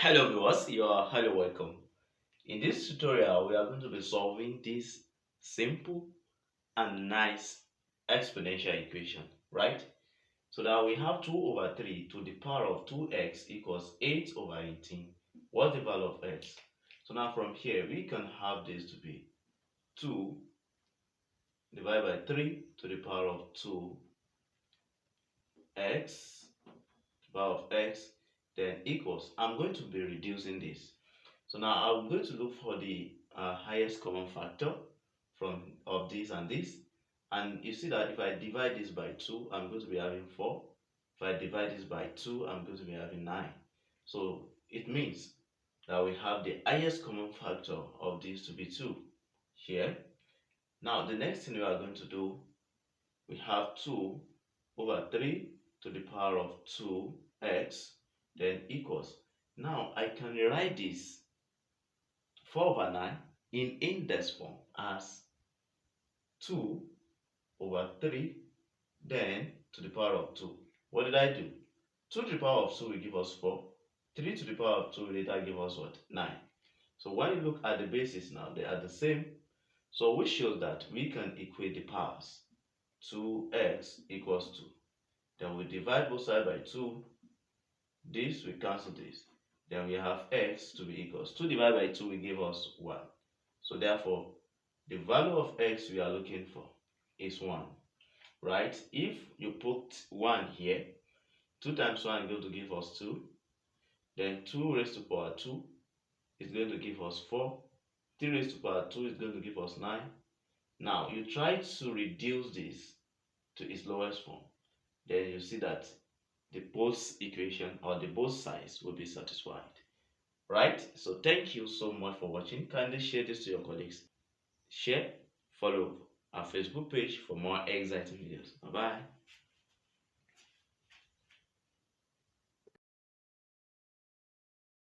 Hello viewers, you are highly welcome. In this tutorial, we are going to be solving this simple and nice exponential equation, right? So that we have 2 over 3 to the power of 2x equals 8 over 18. What's the value of x? So now from here, we can have this to be 2 divided by 3 to the power of 2x, the power of x, then equals. I'm going to be reducing this. So now I'm going to look for the highest common factor from of this and this. And you see that if I divide this by 2, I'm going to be having 4. If I divide this by 2, I'm going to be having 9. So it means that we have the highest common factor of this to be 2 here. Now the next thing we are going to do, we have 2 over 3 to the power of 2x, then equals. Now I can rewrite this 4 over 9 in index form as 2 over 3 then to the power of 2. What did I do? 2 to the power of 2 will give us 4. 3 to the power of 2 will later give us what? 9. So when you look at the bases now, they are the same. So which shows that we can equate the powers. 2x equals 2. Then we divide both sides by 2. This we cancel this. Then we have x to be equals 2 divided by 2 will give us 1. So therefore, the value of x we are looking for is 1, right? If you put 1 here, 2 times 1 is going to give us 2. Then 2 raised to power 2 is going to give us 4. 3 raised to power 2 is going to give us 9. Now, you try to reduce this to its lowest form. Then you see that the both equation or the both sides will be satisfied. Right? So thank you so much for watching. Kindly share this to your colleagues. Share, follow our Facebook page for more exciting videos. Bye bye.